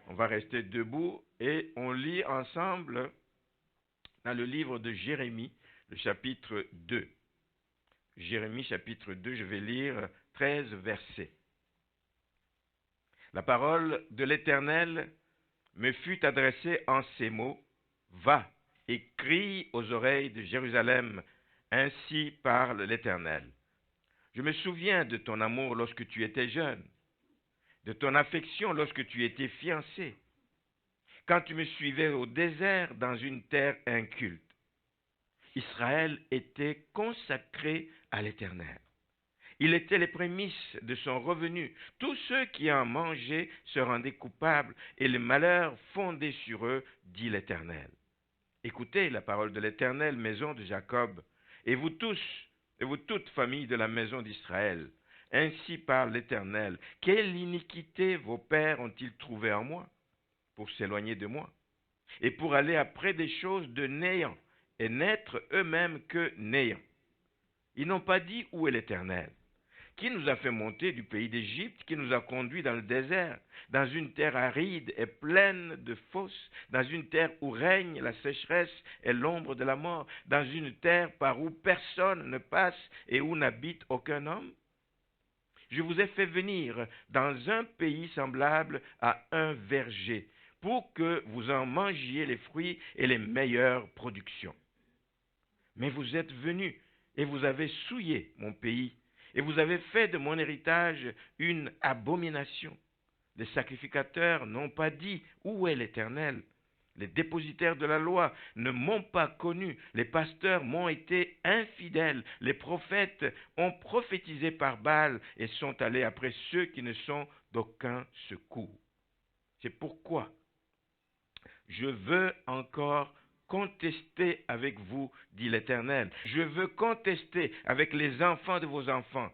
On va rester debout et on lit ensemble dans le livre de Jérémie, le chapitre 2. Jérémie chapitre 2, je vais lire 13 versets. La parole de l'Éternel me fut adressée en ces mots. Va et crie aux oreilles de Jérusalem, ainsi parle l'Éternel. Je me souviens de ton amour lorsque tu étais jeune, de ton affection lorsque tu étais fiancé, quand tu me suivais au désert dans une terre inculte. Israël était consacré à l'Éternel. Il était les prémices de son revenu. Tous ceux qui en mangeaient se rendaient coupables, et le malheur fondait sur eux, dit l'Éternel. Écoutez la parole de l'Éternel, maison de Jacob, et vous tous, et vous toutes familles de la maison d'Israël. Ainsi parle l'Éternel. Quelle iniquité vos pères ont-ils trouvé en moi, pour s'éloigner de moi, et pour aller après des choses de néant, et n'être eux-mêmes que néant. Ils n'ont pas dit où est l'Éternel, qui nous a fait monter du pays d'Égypte, qui nous a conduits dans le désert, dans une terre aride et pleine de fosses, dans une terre où règne la sécheresse et l'ombre de la mort, dans une terre par où personne ne passe et où n'habite aucun homme. Je vous ai fait venir dans un pays semblable à un verger, pour que vous en mangiez les fruits et les meilleures productions. Mais vous êtes venus et vous avez souillé mon pays, et vous avez fait de mon héritage une abomination. Les sacrificateurs n'ont pas dit où est l'Éternel. Les dépositaires de la loi ne m'ont pas connu. Les pasteurs m'ont été infidèles. Les prophètes ont prophétisé par Baal et sont allés après ceux qui ne sont d'aucun secours. C'est pourquoi je veux encore contester avec vous, dit l'Éternel. Je veux contester avec les enfants de vos enfants.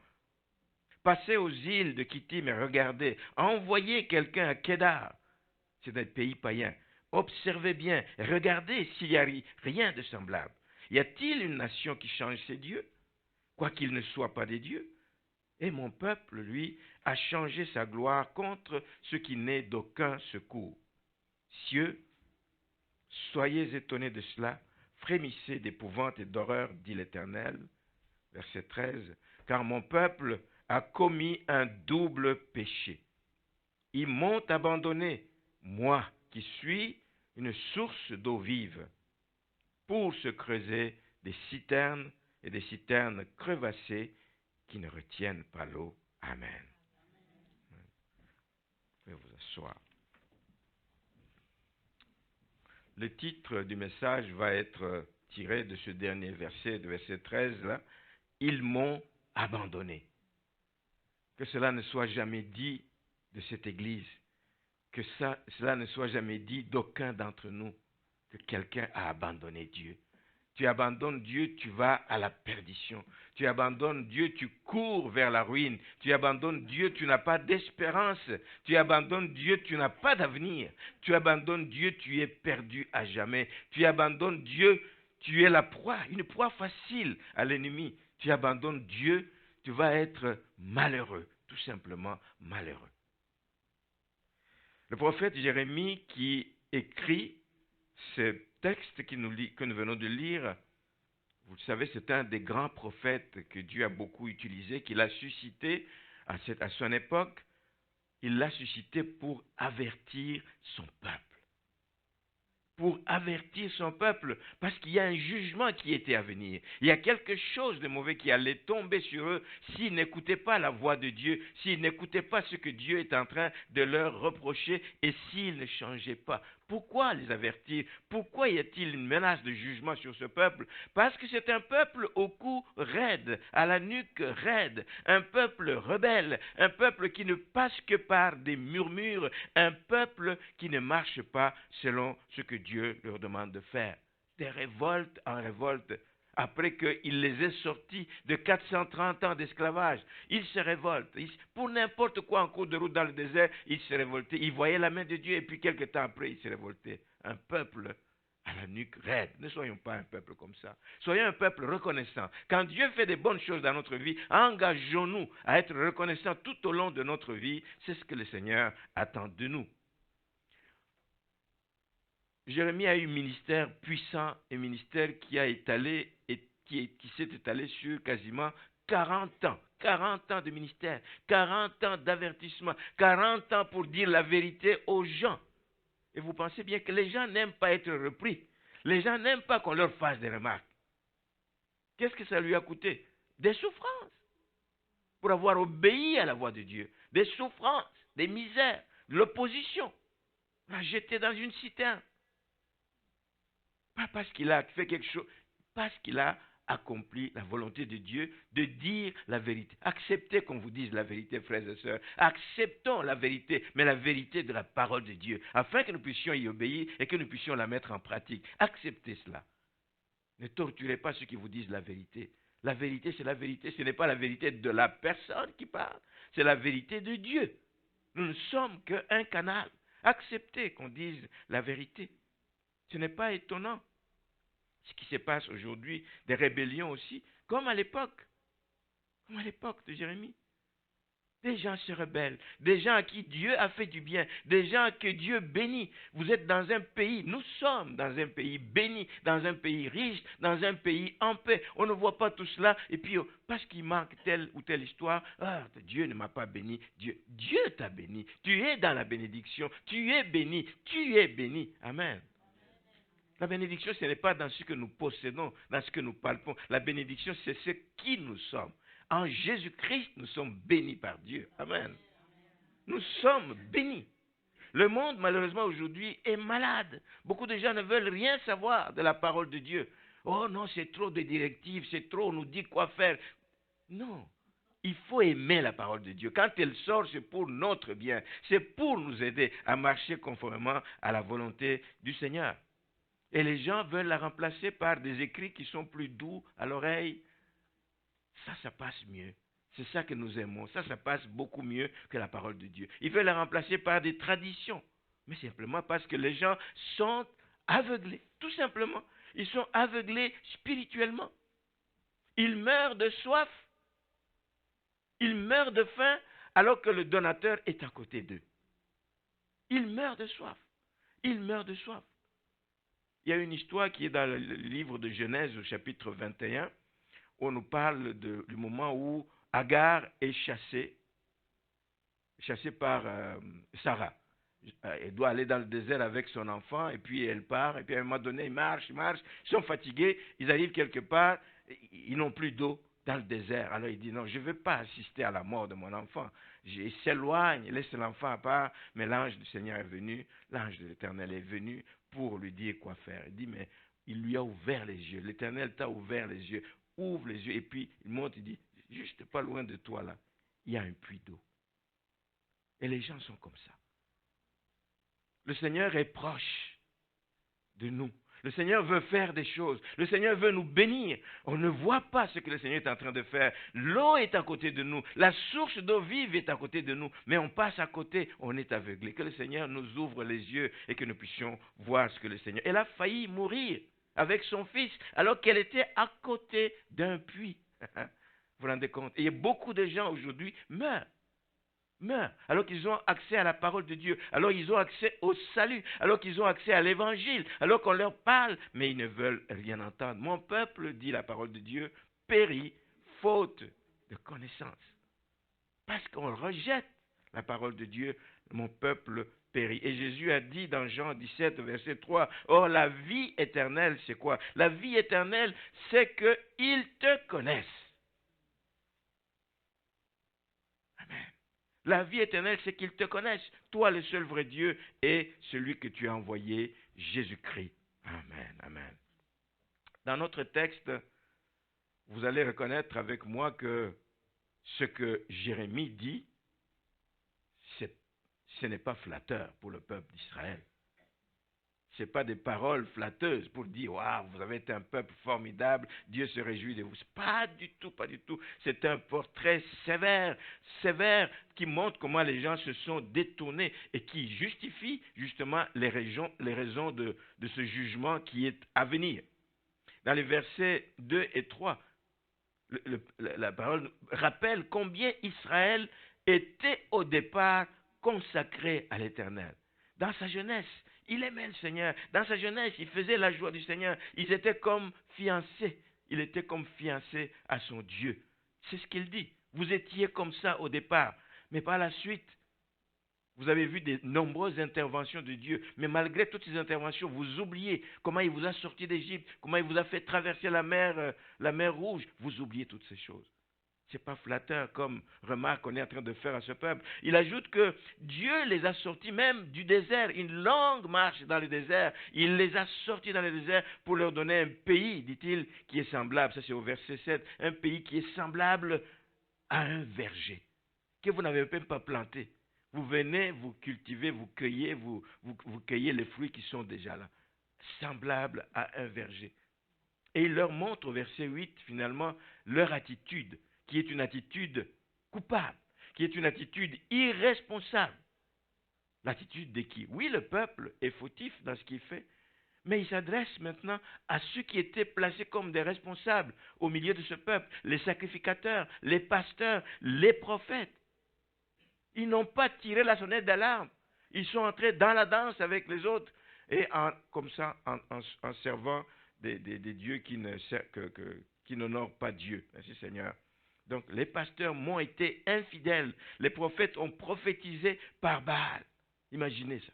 Passez aux îles de Kittim et regardez. Envoyez quelqu'un à Kédar. C'est un pays païen. Observez bien, regardez s'il n'y a rien de semblable. Y a-t-il une nation qui change ses dieux, quoiqu'ils ne soient pas des dieux? Et mon peuple, lui, a changé sa gloire contre ce qui n'est d'aucun secours. Cieux, soyez étonnés de cela, frémissez d'épouvante et d'horreur, dit l'Éternel. Verset 13. Car mon peuple a commis un double péché. Ils m'ont abandonné, moi qui suis une source d'eau vive, pour se creuser des citernes et des citernes crevassées qui ne retiennent pas l'eau. Amen. Vous pouvez vous asseoir. Le titre du message va être tiré de ce dernier verset, de verset 13 là. Ils m'ont abandonné. Que cela ne soit jamais dit de cette Église, que cela ne soit jamais dit d'aucun d'entre nous, que quelqu'un a abandonné Dieu. Tu abandonnes Dieu, tu vas à la perdition. Tu abandonnes Dieu, tu cours vers la ruine. Tu abandonnes Dieu, tu n'as pas d'espérance. Tu abandonnes Dieu, tu n'as pas d'avenir. Tu abandonnes Dieu, tu es perdu à jamais. Tu abandonnes Dieu, tu es la proie, une proie facile à l'ennemi. Tu abandonnes Dieu, tu vas être malheureux, tout simplement malheureux. Le prophète Jérémie qui écrit ce texte que nous venons de lire, vous le savez, c'est un des grands prophètes que Dieu a beaucoup utilisé, qu'il a suscité à son époque. Il l'a suscité pour avertir son peuple. Pour avertir son peuple, parce qu'il y a un jugement qui était à venir. Il y a quelque chose de mauvais qui allait tomber sur eux s'ils n'écoutaient pas la voix de Dieu, s'ils n'écoutaient pas ce que Dieu est en train de leur reprocher et s'ils ne changeaient pas. Pourquoi les avertir? Pourquoi y a-t-il une menace de jugement sur ce peuple? Parce que c'est un peuple au cou raide, à la nuque raide, un peuple rebelle, un peuple qui ne passe que par des murmures, un peuple qui ne marche pas selon ce que Dieu leur demande de faire. Des révoltes en révolte. Après qu'il les ait sortis de 430 ans d'esclavage, ils se révoltent. Pour n'importe quoi en cours de route dans le désert, ils se révoltaient. Ils voyaient la main de Dieu et puis quelque temps après, ils se révoltaient. Un peuple à la nuque raide. Ne soyons pas un peuple comme ça. Soyons un peuple reconnaissant. Quand Dieu fait des bonnes choses dans notre vie, engageons-nous à être reconnaissants tout au long de notre vie. C'est ce que le Seigneur attend de nous. Jérémie a eu un ministère puissant, un ministère qui a étalé et qui s'est étalé sur quasiment 40 ans. 40 ans de ministère, 40 ans d'avertissement, 40 ans pour dire la vérité aux gens. Et vous pensez bien que les gens n'aiment pas être repris. Les gens n'aiment pas qu'on leur fasse des remarques. Qu'est-ce que ça lui a coûté? Des souffrances. Pour avoir obéi à la voix de Dieu. Des souffrances, des misères, de l'opposition. On l'a jeté dans une citerne. Pas parce qu'il a fait quelque chose, parce qu'il a accompli la volonté de Dieu de dire la vérité. Acceptez qu'on vous dise la vérité, frères et sœurs. Acceptons la vérité, mais la vérité de la parole de Dieu, afin que nous puissions y obéir et que nous puissions la mettre en pratique. Acceptez cela. Ne torturez pas ceux qui vous disent la vérité. La vérité, c'est la vérité. Ce n'est pas la vérité de la personne qui parle, c'est la vérité de Dieu. Nous ne sommes qu'un canal. Acceptez qu'on dise la vérité. Ce n'est pas étonnant ce qui se passe aujourd'hui, des rébellions aussi, comme à l'époque de Jérémie. Des gens se rebellent, des gens à qui Dieu a fait du bien, des gens que Dieu bénit. Vous êtes dans un pays, nous sommes dans un pays béni, dans un pays riche, dans un pays en paix. On ne voit pas tout cela, et puis parce qu'il manque telle ou telle histoire, Dieu ne m'a pas béni. Dieu t'a béni, tu es dans la bénédiction, tu es béni, tu es béni. Amen. La bénédiction, ce n'est pas dans ce que nous possédons, dans ce que nous palpons. La bénédiction, c'est ce qui nous sommes. En Jésus-Christ, nous sommes bénis par Dieu. Amen. Nous sommes bénis. Le monde, malheureusement, aujourd'hui, est malade. Beaucoup de gens ne veulent rien savoir de la parole de Dieu. Oh non, c'est trop de directives, c'est trop, on nous dit quoi faire. Non. Il faut aimer la parole de Dieu. Quand elle sort, c'est pour notre bien. C'est pour nous aider à marcher conformément à la volonté du Seigneur. Et les gens veulent la remplacer par des écrits qui sont plus doux à l'oreille. Ça passe mieux. C'est ça que nous aimons. Ça passe beaucoup mieux que la parole de Dieu. Ils veulent la remplacer par des traditions. Mais simplement parce que les gens sont aveuglés. Tout simplement. Ils sont aveuglés spirituellement. Ils meurent de soif. Ils meurent de faim alors que le donateur est à côté d'eux. Ils meurent de soif. Ils meurent de soif. Il y a une histoire qui est dans le livre de Genèse au chapitre 21 où on nous parle du moment où Agar est chassée par Sarah. Elle doit aller dans le désert avec son enfant et puis elle part et puis à un moment donné ils marchent, ils sont fatigués, ils arrivent quelque part, ils n'ont plus d'eau dans le désert. Alors il dit non, je ne veux pas assister à la mort de mon enfant. Il s'éloigne, laisse l'enfant à part, mais l'ange du Seigneur est venu, l'ange de l'Éternel est venu pour lui dire quoi faire. Il dit mais il lui a ouvert les yeux, l'Éternel t'a ouvert les yeux, ouvre les yeux et puis il monte, il dit juste pas loin de toi là, il y a un puits d'eau. Et les gens sont comme ça. Le Seigneur est proche de nous. Le Seigneur veut faire des choses. Le Seigneur veut nous bénir. On ne voit pas ce que le Seigneur est en train de faire. L'eau est à côté de nous. La source d'eau vive est à côté de nous. Mais on passe à côté. On est aveuglé. Que le Seigneur nous ouvre les yeux et que nous puissions voir ce que le Seigneur... Elle a failli mourir avec son fils alors qu'elle était à côté d'un puits. Vous vous rendez compte? Et beaucoup de gens aujourd'hui meurent alors qu'ils ont accès à la parole de Dieu, alors ils ont accès au salut, alors qu'ils ont accès à l'évangile, alors qu'on leur parle, mais ils ne veulent rien entendre. Mon peuple, dit la parole de Dieu, périt faute de connaissance. Parce qu'on rejette la parole de Dieu, mon peuple périt. Et Jésus a dit dans Jean 17, verset 3, « Or la vie éternelle, c'est quoi? La vie éternelle, c'est qu'ils te connaissent. » La vie éternelle, c'est qu'ils te connaissent, toi le seul vrai Dieu et celui que tu as envoyé, Jésus-Christ. Amen, amen. Dans notre texte, vous allez reconnaître avec moi que ce que Jérémie dit, ce n'est pas flatteur pour le peuple d'Israël. Ce n'est pas des paroles flatteuses pour dire « Waouh, vous avez été un peuple formidable, Dieu se réjouit de vous. » Pas du tout, pas du tout. C'est un portrait sévère, qui montre comment les gens se sont détournés et qui justifie justement les raisons de ce jugement qui est à venir. Dans les versets 2 et 3, la parole rappelle combien Israël était au départ consacré à l'Éternel. Dans sa jeunesse, il aimait le Seigneur. Dans sa jeunesse, il faisait la joie du Seigneur. Ils étaient comme fiancés. Il était comme fiancé à son Dieu. C'est ce qu'il dit. Vous étiez comme ça au départ. Mais par la suite, vous avez vu de nombreuses interventions de Dieu. Mais malgré toutes ces interventions, vous oubliez comment il vous a sorti d'Égypte, comment il vous a fait traverser la mer Rouge. Vous oubliez toutes ces choses. Ce n'est pas flatteur comme remarque qu'on est en train de faire à ce peuple. Il ajoute que Dieu les a sortis même du désert, une longue marche dans le désert. Il les a sortis dans le désert pour leur donner un pays, dit-il, qui est semblable. Ça c'est au verset 7. Un pays qui est semblable à un verger, que vous n'avez même pas planté. Vous venez, vous cultivez, vous cueillez, vous cueillez les fruits qui sont déjà là. Semblable à un verger. Et il leur montre au verset 8, finalement, leur attitude, qui est une attitude coupable, qui est une attitude irresponsable. L'attitude de qui? Oui, le peuple est fautif dans ce qu'il fait, mais il s'adresse maintenant à ceux qui étaient placés comme des responsables au milieu de ce peuple, les sacrificateurs, les pasteurs, les prophètes. Ils n'ont pas tiré la sonnette d'alarme. Ils sont entrés dans la danse avec les autres et comme ça, en servant des dieux qui n'honorent pas Dieu. Merci Seigneur. Donc les pasteurs m'ont été infidèles. Les prophètes ont prophétisé par Baal. Imaginez ça.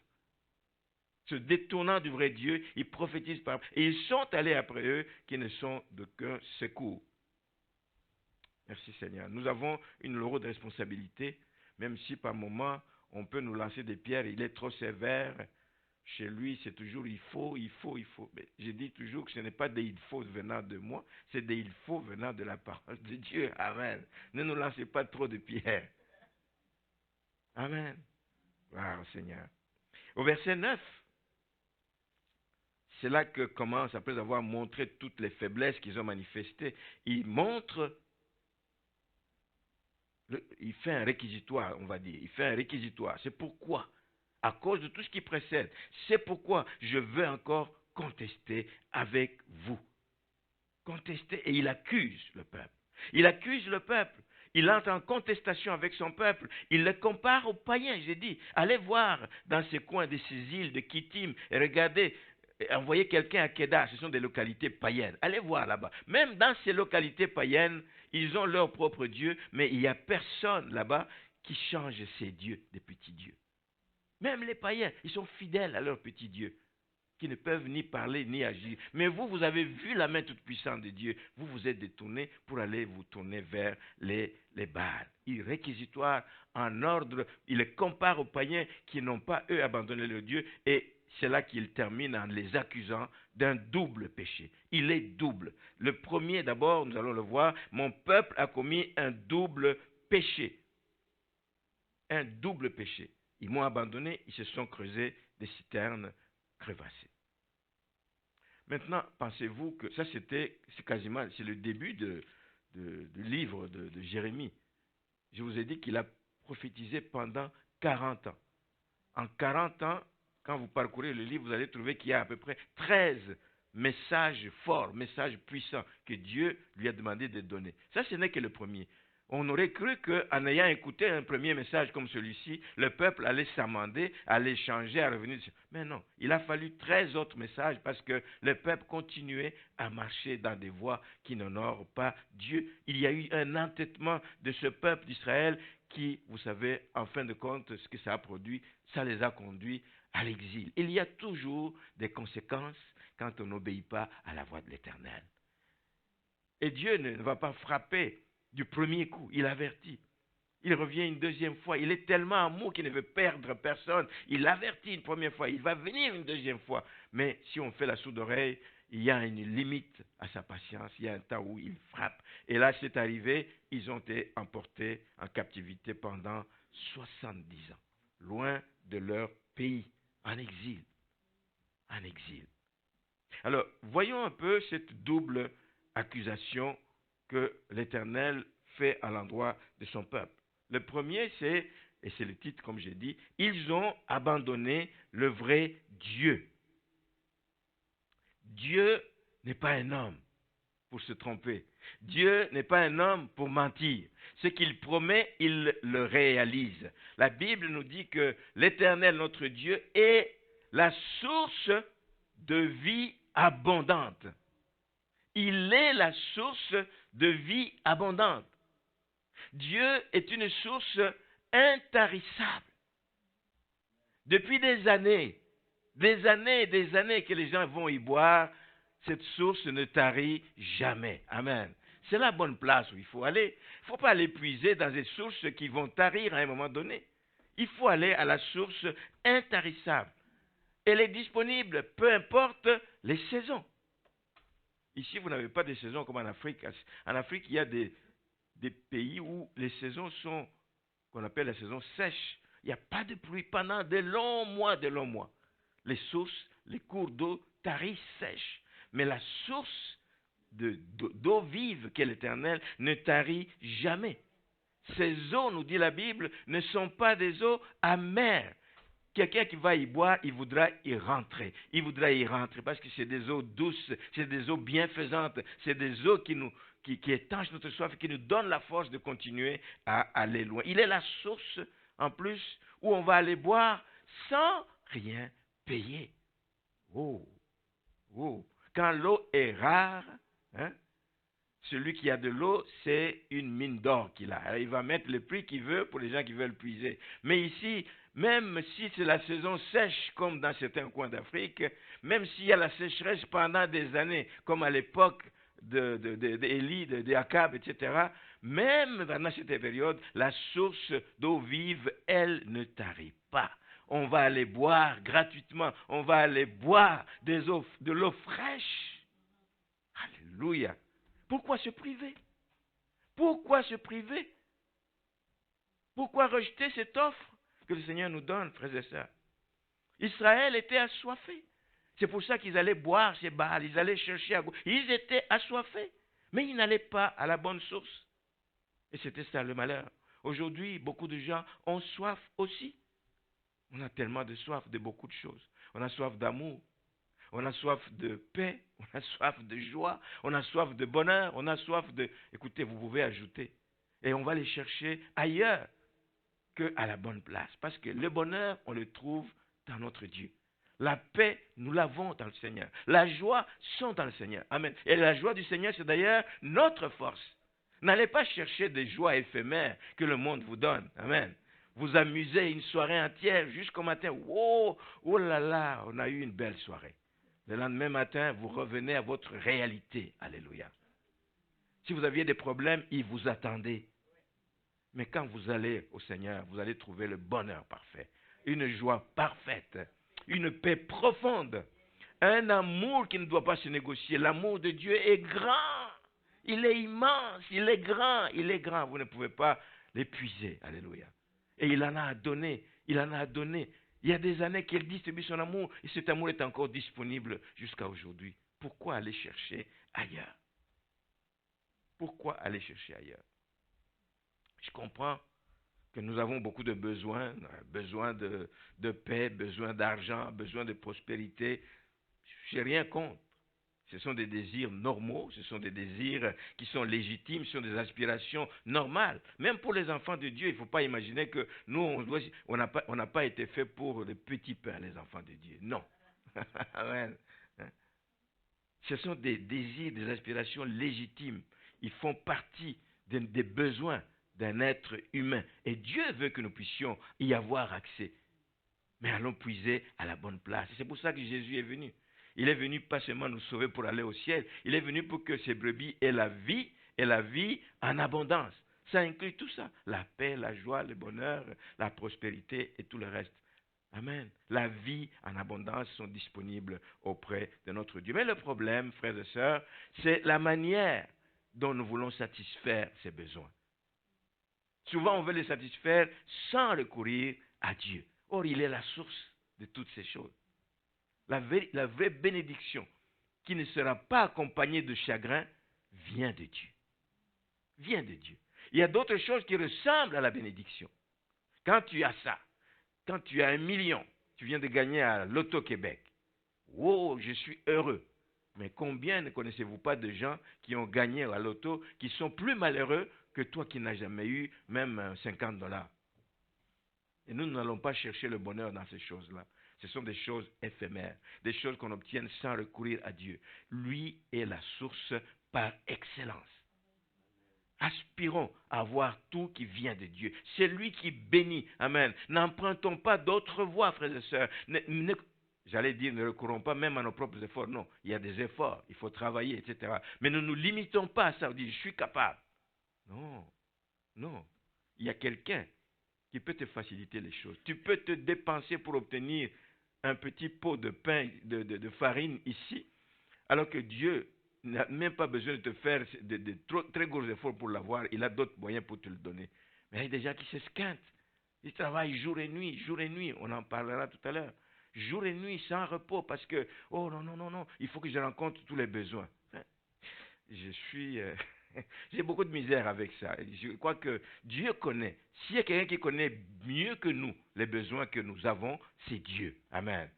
Se détournant du vrai Dieu, ils prophétisent par Baal. Et ils sont allés après eux qui ne sont d'aucun secours. Merci Seigneur. Nous avons une lourde responsabilité, même si par moments on peut nous lancer des pierres. Il est trop sévère. Chez lui, c'est toujours il faut. Mais je dis toujours que ce n'est pas des il faut venant de moi, c'est des il faut venant de la parole de Dieu. Amen. Ne nous lancez pas trop de pierres. Amen. Gloire au Seigneur. Au verset 9, c'est là que commence, après avoir montré toutes les faiblesses qu'ils ont manifestées, il montre, il fait un réquisitoire, on va dire. Il fait un réquisitoire. C'est pourquoi, à cause de tout ce qui précède, c'est pourquoi je veux encore contester avec vous. Contester, et il accuse le peuple. Il accuse le peuple. Il entre en contestation avec son peuple. Il le compare aux païens. J'ai dit, allez voir dans ces coins de ces îles de Kittim et regardez, envoyez quelqu'un à Kedar. Ce sont des localités païennes. Allez voir là-bas. Même dans ces localités païennes, ils ont leur propre Dieu, mais il n'y a personne là-bas qui change ces dieux, des petits dieux. Même les païens, ils sont fidèles à leurs petits dieux, qui ne peuvent ni parler ni agir. Mais vous, vous avez vu la main toute puissante de Dieu. Vous vous êtes détourné pour aller vous tourner vers les Baals. Il réquisitoire en ordre, il les compare aux païens qui n'ont pas, eux, abandonné leur Dieu. Et c'est là qu'il termine en les accusant d'un double péché. Il est double. Le premier, d'abord, nous allons le voir, mon peuple a commis un double péché. Un double péché. Ils m'ont abandonné, ils se sont creusés des citernes crevassées. Maintenant, pensez-vous que ça c'est le début du livre de Jérémie. Je vous ai dit qu'il a prophétisé pendant 40 ans. En 40 ans, quand vous parcourez le livre, vous allez trouver qu'il y a à peu près 13 messages forts, messages puissants que Dieu lui a demandé de donner. Ça, ce n'est que le premier. On aurait cru qu'en ayant écouté un premier message comme celui-ci, le peuple allait s'amender, allait changer, à revenir. Mais non, il a fallu 13 autres messages parce que le peuple continuait à marcher dans des voies qui n'honorent pas Dieu. Il y a eu un entêtement de ce peuple d'Israël qui, vous savez, en fin de compte, ce que ça a produit, ça les a conduits à l'exil. Il y a toujours des conséquences quand on n'obéit pas à la voix de l'Éternel. Et Dieu ne va pas frapper du premier coup, il avertit. Il revient une deuxième fois. Il est tellement amour qu'il ne veut perdre personne. Il avertit une première fois. Il va venir une deuxième fois. Mais si on fait la sourde oreille, il y a une limite à sa patience. Il y a un temps où il frappe. Et là, c'est arrivé. Ils ont été emportés en captivité pendant 70 ans. Loin de leur pays. En exil. En exil. Alors, voyons un peu cette double accusation que l'Éternel fait à l'endroit de son peuple. Le premier, c'est, et c'est le titre comme j'ai dit, ils ont abandonné le vrai Dieu. Dieu n'est pas un homme pour se tromper. Dieu n'est pas un homme pour mentir. Ce qu'il promet, il le réalise. La Bible nous dit que l'Éternel, notre Dieu, est la source de vie abondante. Il est la source de vie abondante. Dieu est une source intarissable. Depuis des années et des années que les gens vont y boire, cette source ne tarit jamais. Amen. C'est la bonne place où il faut aller. Il ne faut pas aller puiser dans des sources qui vont tarir à un moment donné. Il faut aller à la source intarissable. Elle est disponible, peu importe les saisons. Ici, vous n'avez pas de saisons comme en Afrique. En Afrique, il y a des pays où les saisons sont, qu'on appelle la saison sèche. Il n'y a pas de pluie pendant de longs mois, Les sources, les cours d'eau tarissent sèches. Mais la source d'eau vive qu'est l'Éternel ne tarit jamais. Ces eaux, nous dit la Bible, ne sont pas des eaux amères. Quelqu'un qui va y boire, il voudra y rentrer. Il voudra y rentrer parce que c'est des eaux douces, c'est des eaux bienfaisantes, c'est des eaux qui étanchent notre soif et qui nous donnent la force de continuer à aller loin. Il est la source, en plus, où on va aller boire sans rien payer. Oh, oh. Quand l'eau est rare, celui qui a de l'eau, c'est une mine d'or qu'il a. Alors, il va mettre le prix qu'il veut pour les gens qui veulent puiser. Mais ici, même si c'est la saison sèche, comme dans certains coins d'Afrique, même s'il y a la sécheresse pendant des années, comme à l'époque d'Élie, d'Akab, etc., même pendant cette période, la source d'eau vive, elle ne tarit pas. On va aller boire gratuitement, on va aller boire de l'eau fraîche. Alléluia. Pourquoi se priver? Pourquoi se priver? Pourquoi rejeter cette offre que le Seigneur nous donne, frères et sœurs? Israël était assoiffé. C'est pour ça qu'ils allaient boire ces Baals, ils allaient chercher à boire. Ils étaient assoiffés, mais ils n'allaient pas à la bonne source. Et c'était ça le malheur. Aujourd'hui, beaucoup de gens ont soif aussi. On a tellement de soif de beaucoup de choses. On a soif d'amour, on a soif de paix, on a soif de joie, on a soif de bonheur, on a soif de... Écoutez, vous pouvez ajouter. Et on va les chercher ailleurs qu'à la bonne place. Parce que le bonheur, on le trouve dans notre Dieu. La paix, nous l'avons dans le Seigneur. La joie sont dans le Seigneur. Amen. Et la joie du Seigneur, c'est d'ailleurs notre force. N'allez pas chercher des joies éphémères que le monde vous donne. Amen. Vous amusez une soirée entière jusqu'au matin. Oh, oh là là, on a eu une belle soirée. Le lendemain matin, vous revenez à votre réalité. Alléluia. Si vous aviez des problèmes, ils vous attendaient. Mais quand vous allez au Seigneur, vous allez trouver le bonheur parfait, une joie parfaite, une paix profonde, un amour qui ne doit pas se négocier. L'amour de Dieu est grand, il est immense, il est grand. Vous ne pouvez pas l'épuiser. Alléluia. Et il en a donné, Il y a des années qu'il distribue son amour et cet amour est encore disponible jusqu'à aujourd'hui. Pourquoi aller chercher ailleurs? Pourquoi aller chercher ailleurs? Je comprends que nous avons beaucoup de besoins de paix, besoin d'argent, besoin de prospérité. Je n'ai rien contre. Ce sont des désirs normaux, ce sont des désirs qui sont légitimes, ce sont des aspirations normales. Même pour les enfants de Dieu, il ne faut pas imaginer que nous, on n'a pas été fait pour les petits pains, les enfants de Dieu. Non. Amen. Ce sont des désirs, des aspirations légitimes. Ils font partie des besoins d'un être humain. Et Dieu veut que nous puissions y avoir accès. Mais allons puiser à la bonne place. C'est pour ça que Jésus est venu. Il est venu pas seulement nous sauver pour aller au ciel, il est venu pour que ces brebis aient la vie en abondance. Ça inclut tout ça, la paix, la joie, le bonheur, la prospérité et tout le reste. Amen. La vie en abondance sont disponibles auprès de notre Dieu. Mais le problème, frères et sœurs, c'est la manière dont nous voulons satisfaire ces besoins. Souvent, on veut les satisfaire sans recourir à Dieu. Or, il est la source de toutes ces choses. La vraie bénédiction qui ne sera pas accompagnée de chagrin vient de Dieu. Vient de Dieu. Il y a d'autres choses qui ressemblent à la bénédiction. Quand tu as ça, quand tu as 1 million, tu viens de gagner à l'Auto-Québec. Oh, je suis heureux. Mais combien ne connaissez-vous pas de gens qui ont gagné à l'auto, qui sont plus malheureux que toi qui n'as jamais eu même 50 $? Et nous n'allons pas chercher le bonheur dans ces choses-là. Ce sont des choses éphémères, des choses qu'on obtient sans recourir à Dieu. Lui est la source par excellence. Aspirons à avoir tout qui vient de Dieu. C'est lui qui bénit. Amen. N'empruntons pas d'autres voies, frères et sœurs. J'allais dire, ne recourons pas même à nos propres efforts. Non, il y a des efforts, il faut travailler, etc. Mais ne nous limitons pas à ça. On dit, je suis capable. Non, non. Il y a quelqu'un qui peut te faciliter les choses. Tu peux te dépenser pour obtenir un petit pot de pain, de farine ici, alors que Dieu n'a même pas besoin de te faire de très gros efforts pour l'avoir. Il a d'autres moyens pour te le donner. Mais il y a des gens qui s'esquintent. Ils travaillent jour et nuit. On en parlera tout à l'heure. Jour et nuit, sans repos, parce que, oh non, non, non, non, il faut que je rencontre tous les besoins. Je suis... j'ai beaucoup de misère avec ça. Je crois que Dieu connaît. S'il y a quelqu'un qui connaît mieux que nous les besoins que nous avons, c'est Dieu. Amen.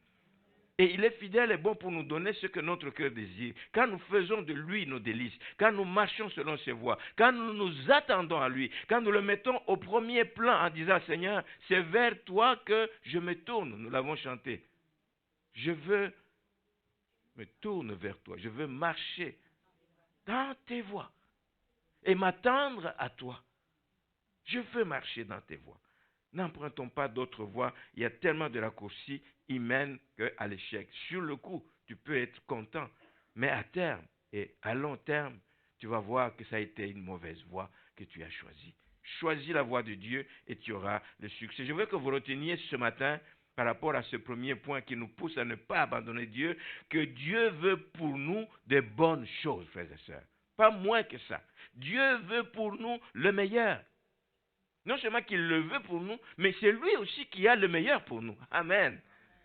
Et il est fidèle et bon pour nous donner ce que notre cœur désire. Quand nous faisons de lui nos délices, quand nous marchons selon ses voies, quand nous nous attendons à lui, quand nous le mettons au premier plan en disant, Seigneur, c'est vers toi que je me tourne. Nous l'avons chanté. Je veux me tourner vers toi. Je veux marcher dans tes voies et m'attendre à toi. Je veux marcher dans tes voies. N'empruntons pas d'autres voies. Il y a tellement de raccourcis, ils mènent à l'échec. Sur le coup, tu peux être content, mais à terme et à long terme, tu vas voir que ça a été une mauvaise voie que tu as choisie. Choisis la voie de Dieu et tu auras le succès. Je veux que vous reteniez ce matin, par rapport à ce premier point qui nous pousse à ne pas abandonner Dieu, que Dieu veut pour nous des bonnes choses, frères et sœurs. Pas moins que ça. Dieu veut pour nous le meilleur. Non seulement qu'il le veut pour nous, mais c'est lui aussi qui a le meilleur pour nous. Amen.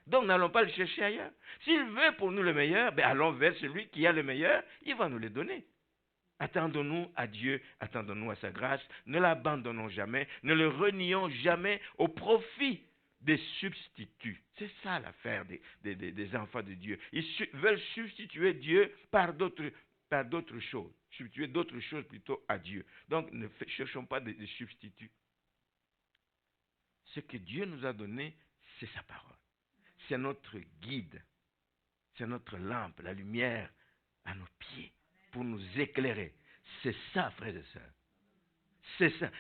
Donc n'allons pas le chercher ailleurs. S'il veut pour nous le meilleur, ben allons vers celui qui a le meilleur, il va nous le donner. Attendons-nous à Dieu, attendons-nous à sa grâce, ne l'abandonnons jamais, ne le renions jamais au profit des substituts. C'est ça l'affaire des enfants de Dieu. Ils veulent substituer Dieu par d'autres choses, substituer d'autres choses plutôt à Dieu. Donc ne cherchons pas de substituts. Ce que Dieu nous a donné, c'est sa parole. C'est notre guide. C'est notre lampe, la lumière à nos pieds pour nous éclairer. C'est ça, frères et sœurs. C'est ça.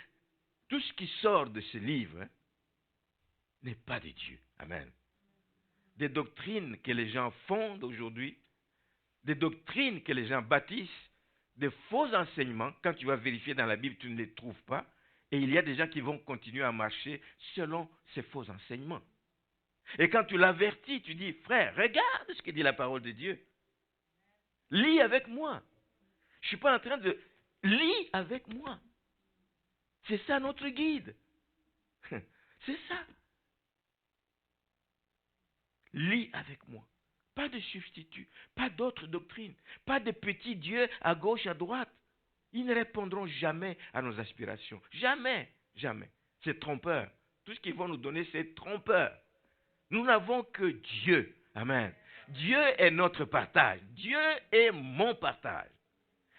Tout ce qui sort de ce livre n'est pas de Dieu. Amen. Des doctrines que les gens fondent aujourd'hui, des doctrines que les gens bâtissent, des faux enseignements, quand tu vas vérifier dans la Bible, tu ne les trouves pas. Et il y a des gens qui vont continuer à marcher selon ces faux enseignements. Et quand tu l'avertis, tu dis, frère, regarde ce que dit la parole de Dieu. Lis avec moi. Je ne suis pas en train de... Lis avec moi. C'est ça notre guide. C'est ça. Lis avec moi. Pas de substitut, pas d'autres doctrines, pas de petits dieux à gauche, à droite. Ils ne répondront jamais à nos aspirations. Jamais, jamais. C'est trompeur. Tout ce qu'ils vont nous donner, c'est trompeur. Nous n'avons que Dieu. Amen. Dieu est notre partage. Dieu est mon partage.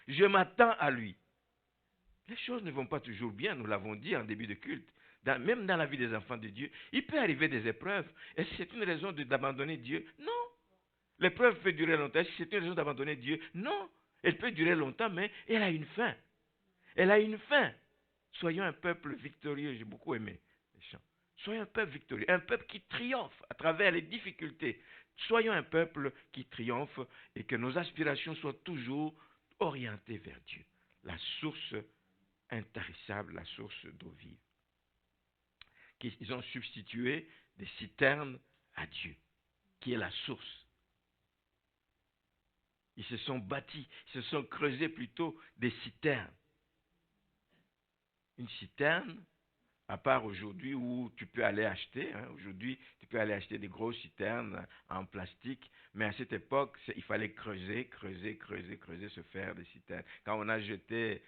Je m'attends à lui. Les choses ne vont pas toujours bien, nous l'avons dit en début de culte. Même dans la vie des enfants de Dieu, il peut arriver des épreuves. Et c'est une raison d'abandonner Dieu? Non. L'épreuve peut durer longtemps. Si c'est une raison d'abandonner Dieu? Non. Elle peut durer longtemps, mais elle a une fin. Elle a une fin. Soyons un peuple victorieux. J'ai beaucoup aimé les chants. Soyons un peuple victorieux, un peuple qui triomphe à travers les difficultés. Soyons un peuple qui triomphe et que nos aspirations soient toujours orientées vers Dieu. La source intarissable, la source d'eau vive. Ils ont substitué des citernes à Dieu, qui est la source. Ils se sont bâtis, ils se sont creusés plutôt des citernes. Une citerne, à part aujourd'hui où tu peux aller acheter, aujourd'hui tu peux aller acheter des grosses citernes en plastique, mais à cette époque, il fallait creuser, se faire des citernes. Quand on a jeté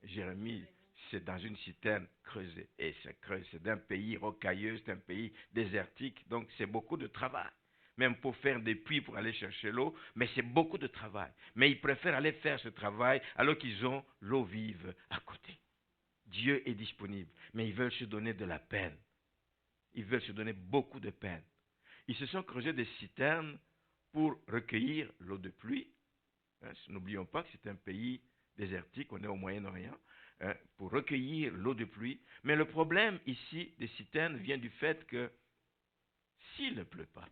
Jérémie, c'est dans une citerne creusée. Et c'est d'un pays rocailleux, c'est un pays désertique, donc c'est beaucoup de travail. même pour faire des puits pour aller chercher l'eau, mais c'est beaucoup de travail. Mais ils préfèrent aller faire ce travail alors qu'ils ont l'eau vive à côté. Dieu est disponible, mais ils veulent se donner de la peine. Ils veulent se donner beaucoup de peine. Ils se sont creusés des citernes pour recueillir l'eau de pluie. N'oublions pas que c'est un pays désertique, on est au Moyen-Orient, pour recueillir l'eau de pluie. Mais le problème ici des citernes vient du fait que s'il ne pleut pas,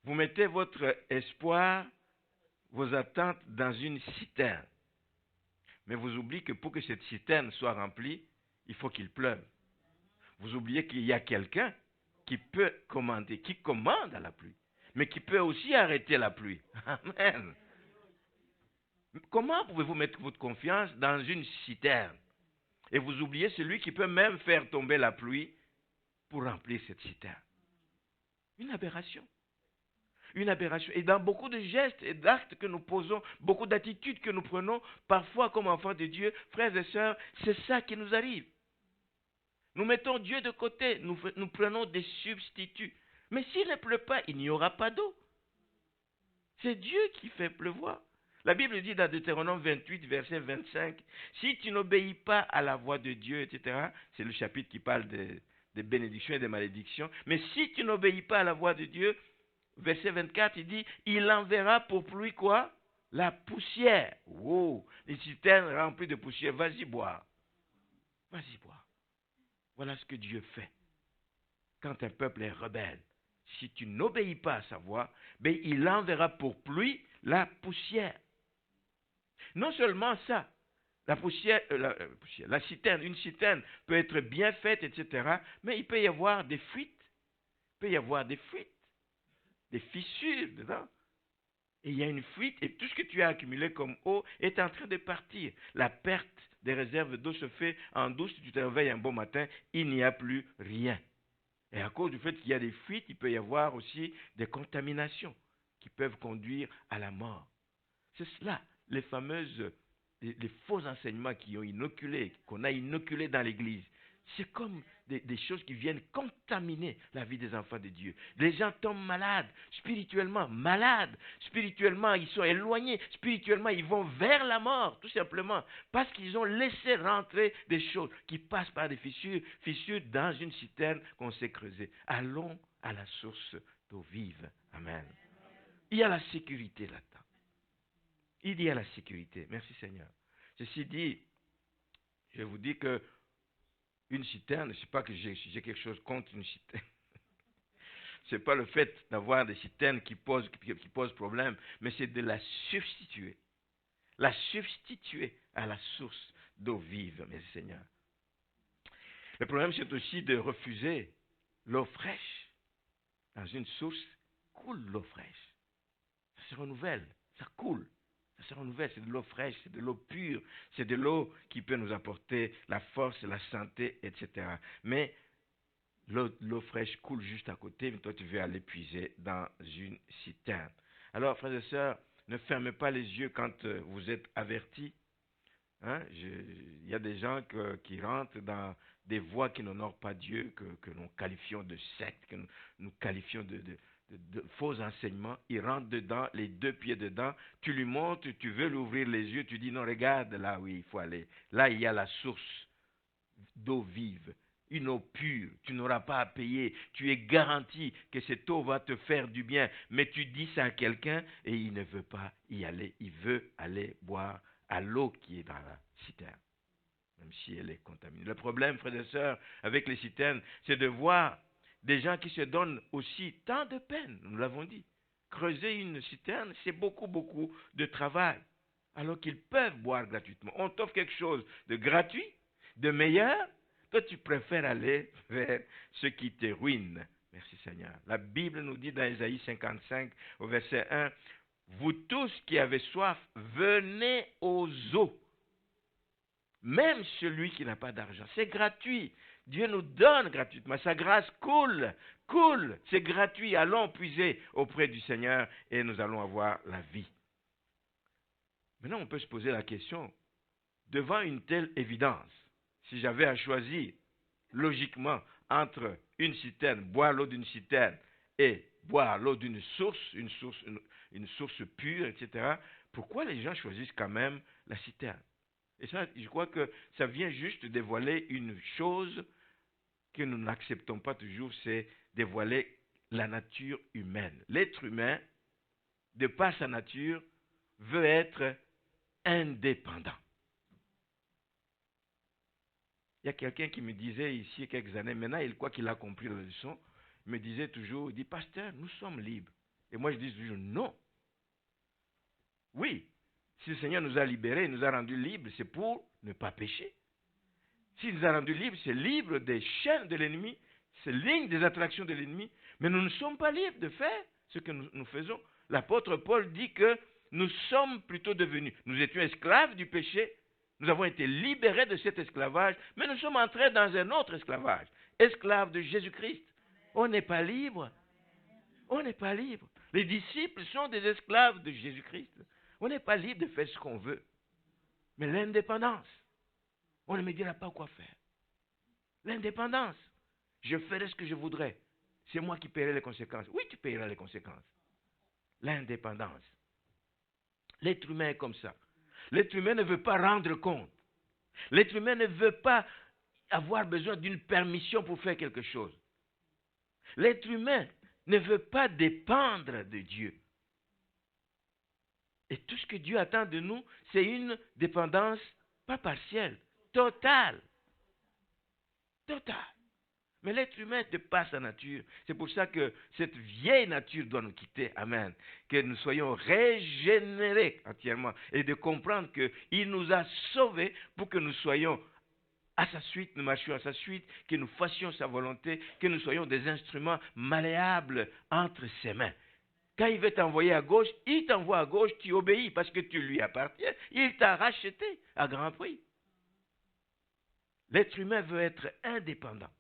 vous mettez votre espoir, vos attentes dans une citerne. Mais vous oubliez que pour que cette citerne soit remplie, il faut qu'il pleuve. Vous oubliez qu'il y a quelqu'un qui peut commander, qui commande à la pluie, mais qui peut aussi arrêter la pluie. Amen. Comment pouvez-vous mettre votre confiance dans une citerne et vous oubliez celui qui peut même faire tomber la pluie pour remplir cette citerne? Une aberration. Une aberration. Et dans beaucoup de gestes et d'actes que nous posons, beaucoup d'attitudes que nous prenons, parfois comme enfants de Dieu, frères et sœurs, c'est ça qui nous arrive. Nous mettons Dieu de côté, nous prenons des substituts. Mais s'il ne pleut pas, il n'y aura pas d'eau. C'est Dieu qui fait pleuvoir. La Bible dit dans Deutéronome 28, verset 25, si tu n'obéis pas à la voix de Dieu, etc., c'est le chapitre qui parle des bénédictions et des malédictions, mais si tu n'obéis pas à la voix de Dieu, verset 24, il dit, il enverra pour pluie quoi? La poussière. Wow, les citernes remplies de poussière, vas-y boire. Vas-y boire. Voilà ce que Dieu fait. Quand un peuple est rebelle, si tu n'obéis pas à sa voix, ben, il enverra pour pluie la poussière. Non seulement ça, la citerne, une citerne peut être bien faite, etc., mais il peut y avoir des fuites. Il peut y avoir des fuites, des fissures dedans. Et il y a une fuite, et tout ce que tu as accumulé comme eau est en train de partir. La perte des réserves d'eau se fait en douce, tu te réveilles un bon matin, il n'y a plus rien. Et à cause du fait qu'il y a des fuites, il peut y avoir aussi des contaminations qui peuvent conduire à la mort. C'est cela, les faux enseignements qu'on a inoculés dans l'Église. C'est comme des choses qui viennent contaminer la vie des enfants de Dieu. Les gens tombent malades, spirituellement, ils sont éloignés, spirituellement, ils vont vers la mort, tout simplement, parce qu'ils ont laissé rentrer des choses qui passent par des fissures dans une citerne qu'on s'est creusée. Allons à la source d'eau vive. Amen. Il y a la sécurité là-dedans. Il y a la sécurité. Merci Seigneur. Ceci dit, je vous dis que une citerne, je ne sais pas que j'ai quelque chose contre une citerne. Ce n'est pas le fait d'avoir des citernes qui posent problème, mais c'est de la substituer. La substituer à la source d'eau vive, merci Seigneur. Le problème, c'est aussi de refuser l'eau fraîche. Dans une source, coule l'eau fraîche. Ça se renouvelle, ça coule. Ça se renouvelle, c'est de l'eau fraîche, c'est de l'eau pure, c'est de l'eau qui peut nous apporter la force, la santé, etc. Mais l'eau fraîche coule juste à côté, mais toi tu veux aller puiser dans une citerne. Alors, frères et sœurs, ne fermez pas les yeux quand vous êtes avertis. Il y a des gens qui rentrent dans des voies qui n'honorent pas Dieu, que nous qualifions de secte, que nous qualifions de faux enseignements. Ils rentrent dedans, les deux pieds dedans. Tu lui montres, tu veux lui ouvrir les yeux, tu dis non, regarde, là, oui, il faut aller. Là, il y a la source d'eau vive, une eau pure. Tu n'auras pas à payer. Tu es garanti que cette eau va te faire du bien. Mais tu dis ça à quelqu'un et il ne veut pas y aller. Il veut aller boire à l'eau qui est dans la citerne, même si elle est contaminée. Le problème, frères et sœurs, avec les citernes, c'est de voir des gens qui se donnent aussi tant de peine, nous l'avons dit. Creuser une citerne, c'est beaucoup, beaucoup de travail, alors qu'ils peuvent boire gratuitement. On t'offre quelque chose de gratuit, de meilleur, toi tu préfères aller vers ce qui te ruine. Merci Seigneur. La Bible nous dit dans Ésaïe 55, au verset 1, « Vous tous qui avez soif, venez aux eaux. » Même celui qui n'a pas d'argent, c'est gratuit. Dieu nous donne gratuitement. Sa grâce coule, c'est gratuit. Allons puiser auprès du Seigneur et nous allons avoir la vie. Maintenant, on peut se poser la question, devant une telle évidence, si j'avais à choisir logiquement entre une citerne, boire l'eau d'une citerne et boire l'eau d'une source, une source pure, etc., pourquoi les gens choisissent quand même la citerne? Et ça, je crois que ça vient juste dévoiler une chose que nous n'acceptons pas toujours, c'est dévoiler la nature humaine. L'être humain, de par sa nature, veut être indépendant. Il y a quelqu'un qui me disait ici il y a quelques années, maintenant il croit qu'il a compris la leçon, il me disait toujours, il dit, pasteur, nous sommes libres. Et moi je dis toujours, non. Oui, si le Seigneur nous a libérés, nous a rendus libres, c'est pour ne pas pécher. S'il nous a rendus libres, c'est libre des chaînes de l'ennemi, c'est libre des attractions de l'ennemi, mais nous ne sommes pas libres de faire ce que nous faisons. L'apôtre Paul dit que nous sommes plutôt devenus, nous étions esclaves du péché, nous avons été libérés de cet esclavage, mais nous sommes entrés dans un autre esclavage, esclaves de Jésus-Christ. On n'est pas libre. On n'est pas libre. Les disciples sont des esclaves de Jésus-Christ. On n'est pas libre de faire ce qu'on veut. Mais l'indépendance, on ne me dira pas quoi faire. L'indépendance, je ferai ce que je voudrais. C'est moi qui paierai les conséquences. Oui, tu paieras les conséquences. L'indépendance. L'être humain est comme ça. L'être humain ne veut pas rendre compte. L'être humain ne veut pas avoir besoin d'une permission pour faire quelque chose. L'être humain ne veut pas dépendre de Dieu. Et tout ce que Dieu attend de nous, c'est une dépendance pas partielle, totale. Totale. Mais l'être humain dépasse sa nature. C'est pour ça que cette vieille nature doit nous quitter. Amen. Que nous soyons régénérés entièrement. Et de comprendre qu'il nous a sauvés pour que nous soyons à sa suite, nous marchions à sa suite, que nous fassions sa volonté, que nous soyons des instruments malléables entre ses mains. Quand il veut t'envoyer à gauche, il t'envoie à gauche, tu obéis parce que tu lui appartiens. Il t'a racheté à grand prix. L'être humain veut être indépendant.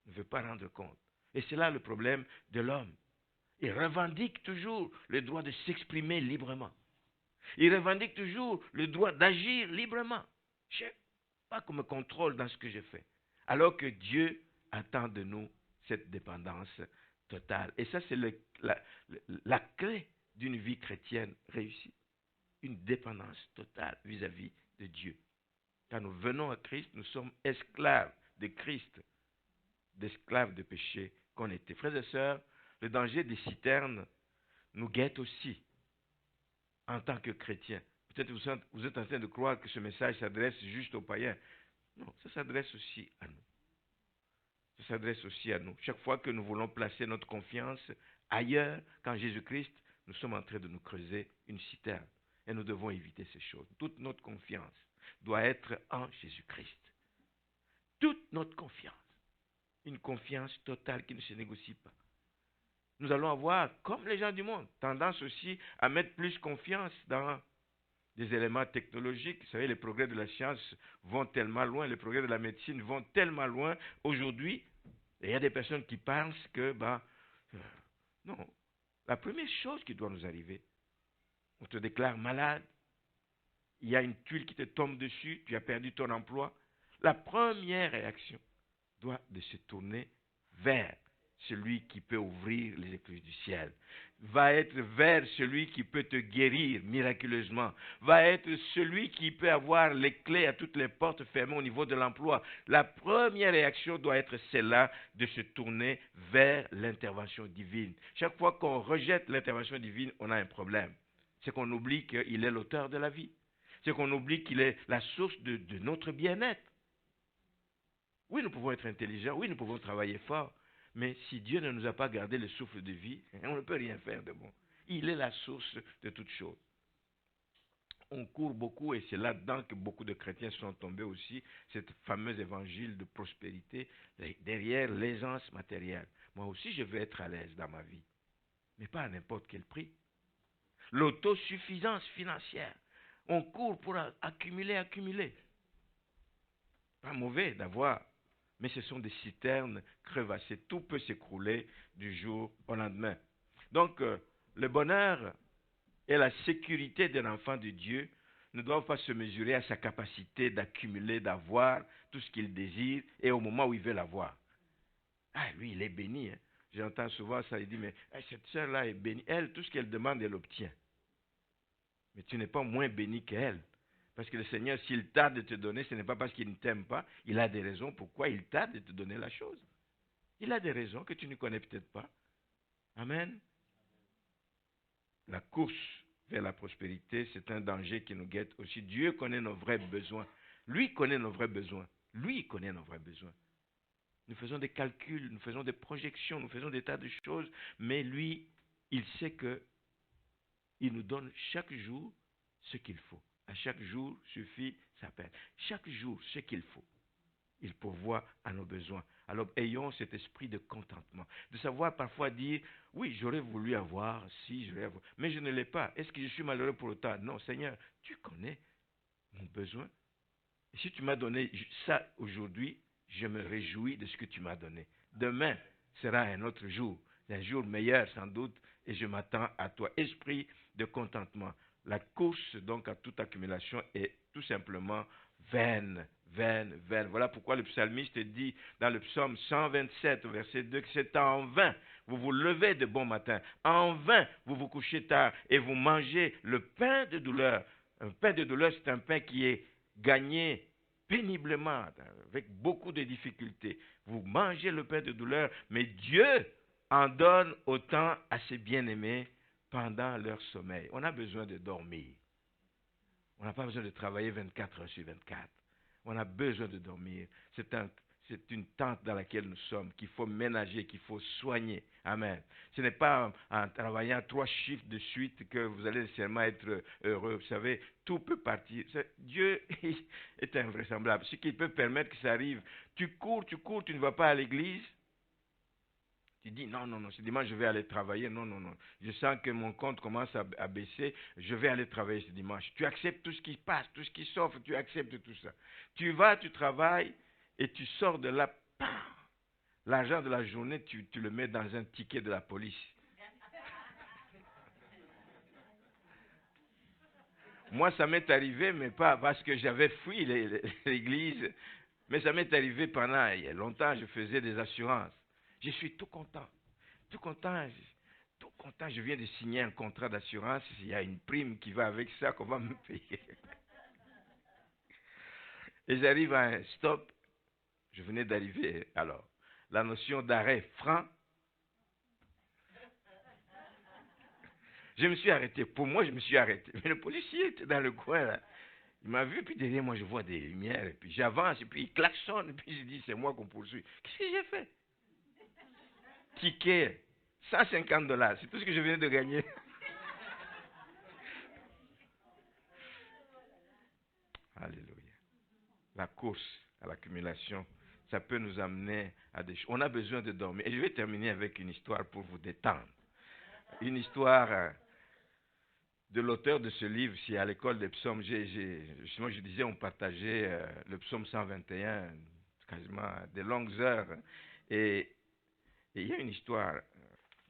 Il ne veut pas rendre compte. Et c'est là le problème de l'homme. Il revendique toujours le droit de s'exprimer librement. Il revendique toujours le droit d'agir librement. Je n'ai pas qu'on me contrôle dans ce que je fais. Alors que Dieu attend de nous cette dépendance totale. Et ça, c'est la clé d'une vie chrétienne réussie. Une dépendance totale vis-à-vis de Dieu. Quand nous venons à Christ, nous sommes esclaves de Christ, d'esclaves de péché qu'on était. Frères et sœurs, le danger des citernes nous guette aussi en tant que chrétiens. Peut-être vous êtes en train de croire que ce message s'adresse juste aux païens. Non, ça s'adresse aussi à nous. Ça s'adresse aussi à nous. Chaque fois que nous voulons placer notre confiance ailleurs qu'en Jésus-Christ, nous sommes en train de nous creuser une citerne. Et nous devons éviter ces choses. Toute notre confiance doit être en Jésus-Christ. Toute notre confiance. Une confiance totale qui ne se négocie pas. Nous allons avoir, comme les gens du monde, tendance aussi à mettre plus confiance dans des éléments technologiques. Vous savez, les progrès de la science vont tellement loin, les progrès de la médecine vont tellement loin aujourd'hui. Et il y a des personnes qui pensent que, non, la première chose qui doit nous arriver, on te déclare malade, il y a une tuile qui te tombe dessus, tu as perdu ton emploi. La première réaction doit de se tourner vers celui qui peut ouvrir les écluses du ciel, va être vers celui qui peut te guérir miraculeusement, va être celui qui peut avoir les clés à toutes les portes fermées au niveau de l'emploi. La première réaction doit être celle-là, de se tourner vers l'intervention divine. Chaque fois qu'on rejette l'intervention divine, on a un problème. C'est qu'on oublie qu'il est l'auteur de la vie. C'est qu'on oublie qu'il est la source de notre bien-être. Oui, nous pouvons être intelligents, oui, nous pouvons travailler fort, mais si Dieu ne nous a pas gardé le souffle de vie, on ne peut rien faire de bon. Il est la source de toutes choses. On court beaucoup, et c'est là-dedans que beaucoup de chrétiens sont tombés aussi, cet fameux évangile de prospérité, derrière l'aisance matérielle. Moi aussi, je veux être à l'aise dans ma vie, mais pas à n'importe quel prix. L'autosuffisance financière. On court pour accumuler. Pas mauvais d'avoir, mais ce sont des citernes crevassées. Tout peut s'écrouler du jour au lendemain. Donc, le bonheur et la sécurité d'un enfant de Dieu ne doivent pas se mesurer à sa capacité d'accumuler, d'avoir tout ce qu'il désire et au moment où il veut l'avoir. Ah, lui, il est béni. Hein. J'entends souvent ça, il dit, mais cette sœur-là est bénie. Elle, tout ce qu'elle demande, elle obtient. Mais tu n'es pas moins béni qu'elle. Parce que le Seigneur, s'il tarde de te donner, ce n'est pas parce qu'il ne t'aime pas. Il a des raisons pourquoi il tarde de te donner la chose. Il a des raisons que tu ne connais peut-être pas. Amen. La course vers la prospérité, c'est un danger qui nous guette aussi. Dieu connaît nos vrais besoins. Lui connaît nos vrais besoins. Lui connaît nos vrais besoins. Nous faisons des calculs, nous faisons des projections, nous faisons des tas de choses, mais lui, il sait que il nous donne chaque jour ce qu'il faut. À chaque jour suffit sa peine. Chaque jour, ce qu'il faut. Il pourvoit à nos besoins. Alors, ayons cet esprit de contentement. De savoir parfois dire, oui, j'aurais voulu avoir, si, j'aurais avoir, mais je ne l'ai pas. Est-ce que je suis malheureux pour autant? Non, Seigneur, tu connais mon besoin. Et si tu m'as donné ça aujourd'hui, je me réjouis de ce que tu m'as donné. Demain sera un autre jour, un jour meilleur sans doute, et je m'attends à toi. Esprit de contentement. La course donc à toute accumulation est tout simplement vaine, vaine, vaine. Voilà pourquoi le psalmiste dit dans le psaume 127, verset 2, que c'est en vain. Vous vous levez de bon matin. En vain, vous vous couchez tard et vous mangez le pain de douleur. Un pain de douleur, c'est un pain qui est gagné péniblement, avec beaucoup de difficultés. Vous mangez le pain de douleur, mais Dieu en donne autant à ses bien-aimés pendant leur sommeil. On a besoin de dormir. On n'a pas besoin de travailler 24 heures sur 24. On a besoin de dormir. C'est une tente dans laquelle nous sommes, qu'il faut ménager, qu'il faut soigner. Amen. Ce n'est pas en travaillant 3 chiffres de suite que vous allez nécessairement être heureux. Vous savez, tout peut partir. Dieu est invraisemblable. Ce qui peut permettre que ça arrive. Tu cours, tu ne vas pas à l'église. Tu dis, non, ce dimanche, je vais aller travailler. Non. Je sens que mon compte commence à baisser. Je vais aller travailler ce dimanche. Tu acceptes tout ce qui passe, tout ce qui s'offre. Tu acceptes tout ça. Tu vas, tu travailles et tu sors de là. L'argent de la journée, tu le mets dans un ticket de la police. Moi, ça m'est arrivé, mais pas parce que j'avais fui l'église. Mais ça m'est arrivé pendant il y a longtemps, je faisais des assurances. Je suis tout content. Tout content. Tout content. Je viens de signer un contrat d'assurance. Il y a une prime qui va avec ça qu'on va me payer. Et j'arrive à un stop. Je venais d'arriver. Alors, la notion d'arrêt franc. Je me suis arrêté. Pour moi, je me suis arrêté. Mais le policier était dans le coin là. Il m'a vu, puis derrière moi, je vois des lumières. Et puis j'avance, et puis il klaxonne. Et puis je dis, c'est moi qu'on poursuit. Qu'est-ce que j'ai fait? Ticket, $150. C'est tout ce que je venais de gagner. Alléluia. La course à l'accumulation, ça peut nous amener à des choses. On a besoin de dormir. Et je vais terminer avec une histoire pour vous détendre. Une histoire de l'auteur de ce livre, c'est à l'école des psaumes. Justement, je disais, on partageait le psaume 121, quasiment des longues heures. Et il y a une histoire.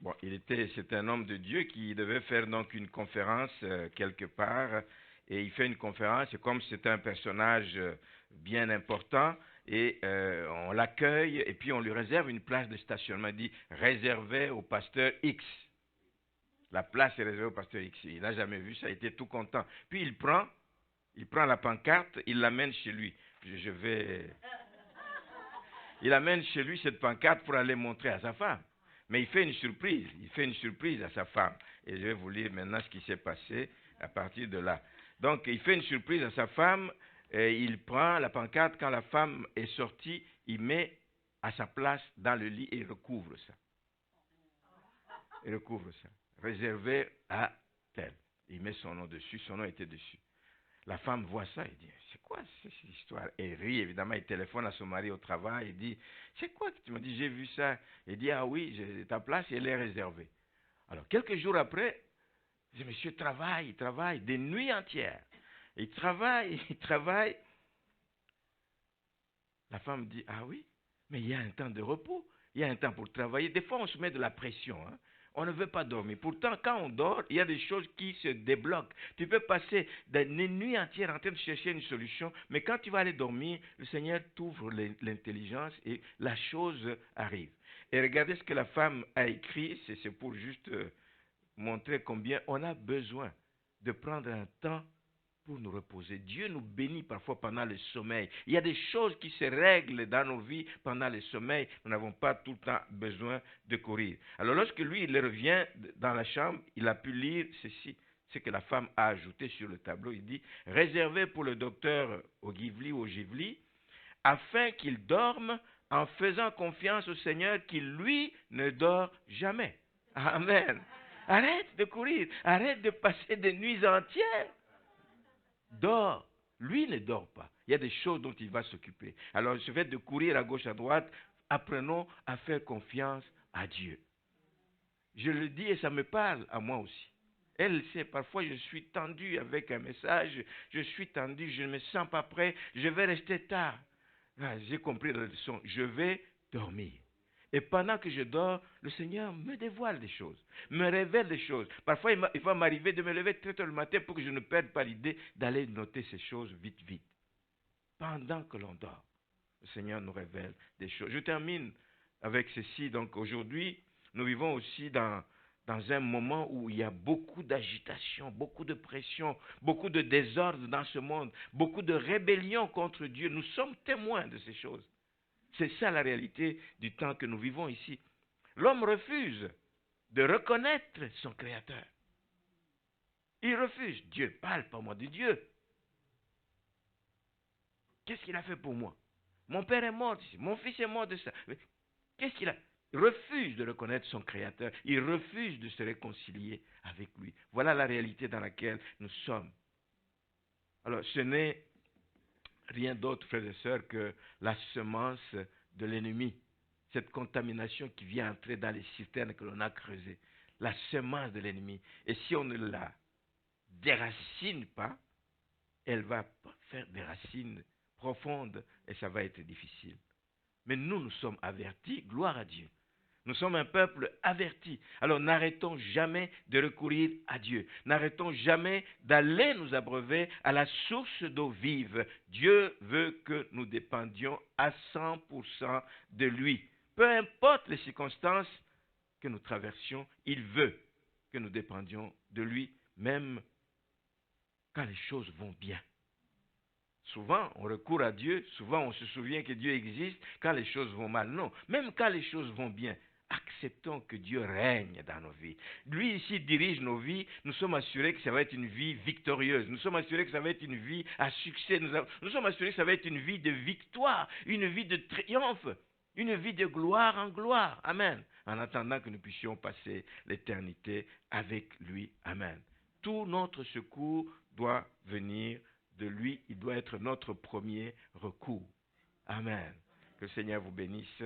Bon, c'est un homme de Dieu qui devait faire donc une conférence quelque part. Et il fait une conférence, et comme c'est un personnage bien important, et on l'accueille, et puis on lui réserve une place de stationnement. Il dit, réservé au pasteur X. La place est réservée au pasteur X. Il n'a jamais vu ça, il était tout content. Puis il prend la pancarte, il l'amène chez lui. Il amène chez lui cette pancarte pour aller montrer à sa femme. Mais il fait une surprise à sa femme. Et je vais vous lire maintenant ce qui s'est passé à partir de là. Donc, il fait une surprise à sa femme, et il prend la pancarte. Quand la femme est sortie, il met à sa place dans le lit et il recouvre ça. Réservé à tel. Il met son nom dessus, son nom était dessus. La femme voit ça et dit, c'est quoi cette histoire? Elle rit, évidemment, il téléphone à son mari au travail, il dit, c'est quoi que tu m'as dit? J'ai vu ça. Il dit, ah oui, ta place, elle est réservée. Alors, quelques jours après, ce monsieur il travaille des nuits entières. Il travaille. La femme dit, ah oui, mais il y a un temps de repos, il y a un temps pour travailler. Des fois, on se met de la pression, hein. On ne veut pas dormir. Pourtant, quand on dort, il y a des choses qui se débloquent. Tu peux passer des nuits entières en train de chercher une solution, mais quand tu vas aller dormir, le Seigneur t'ouvre l'intelligence et la chose arrive. Et regardez ce que la femme a écrit, c'est pour juste montrer combien on a besoin de prendre un temps pour nous reposer. Dieu nous bénit parfois pendant le sommeil. Il y a des choses qui se règlent dans nos vies pendant le sommeil. Nous n'avons pas tout le temps besoin de courir. Alors lorsque lui, il revient dans la chambre, il a pu lire ceci, ce que la femme a ajouté sur le tableau. Il dit, réservé pour le docteur Ogivli ou Ogivli, afin qu'il dorme en faisant confiance au Seigneur qui, lui, ne dort jamais. Amen. Arrête de courir. Arrête de passer des nuits entières. Dors. Lui ne dort pas. Il y a des choses dont il va s'occuper. Alors, ce fait de courir à gauche, à droite, apprenons à faire confiance à Dieu. Je le dis et ça me parle à moi aussi. Elle sait, parfois je suis tendu avec un message, je suis tendu, je ne me sens pas prêt, je vais rester tard. J'ai compris la leçon, je vais dormir. Et pendant que je dors, le Seigneur me dévoile des choses, me révèle des choses. Parfois, il va m'arriver de me lever très tôt le matin pour que je ne perde pas l'idée d'aller noter ces choses vite, vite. Pendant que l'on dort, le Seigneur nous révèle des choses. Je termine avec ceci. Donc aujourd'hui, nous vivons aussi dans un moment où il y a beaucoup d'agitation, beaucoup de pression, beaucoup de désordre dans ce monde, beaucoup de rébellion contre Dieu. Nous sommes témoins de ces choses. C'est ça la réalité du temps que nous vivons ici. L'homme refuse de reconnaître son Créateur. Il refuse. Dieu parle pas moi de Dieu. Qu'est-ce qu'il a fait pour moi? Mon père est mort ici. Mon fils est mort de ça. Qu'est-ce qu'il a? Il refuse de reconnaître son Créateur. Il refuse de se réconcilier avec lui. Voilà la réalité dans laquelle nous sommes. Alors, ce n'est rien d'autre, frères et sœurs, que la semence de l'ennemi. Cette contamination qui vient entrer dans les citernes que l'on a creusées. La semence de l'ennemi. Et si on ne la déracine pas, elle va faire des racines profondes et ça va être difficile. Mais nous, nous sommes avertis, gloire à Dieu. Nous sommes un peuple averti. Alors n'arrêtons jamais de recourir à Dieu. N'arrêtons jamais d'aller nous abreuver à la source d'eau vive. Dieu veut que nous dépendions à 100% de lui. Peu importe les circonstances que nous traversions, il veut que nous dépendions de lui, même quand les choses vont bien. Souvent, on recourt à Dieu, souvent on se souvient que Dieu existe quand les choses vont mal. Non, même quand les choses vont bien, acceptons que Dieu règne dans nos vies. Lui ici dirige nos vies, nous sommes assurés que ça va être une vie victorieuse, nous sommes assurés que ça va être une vie à succès, nous sommes assurés que ça va être une vie de victoire, une vie de triomphe, une vie de gloire en gloire. Amen. En attendant que nous puissions passer l'éternité avec lui. Amen. Tout notre secours doit venir de lui, il doit être notre premier recours. Amen. Que le Seigneur vous bénisse.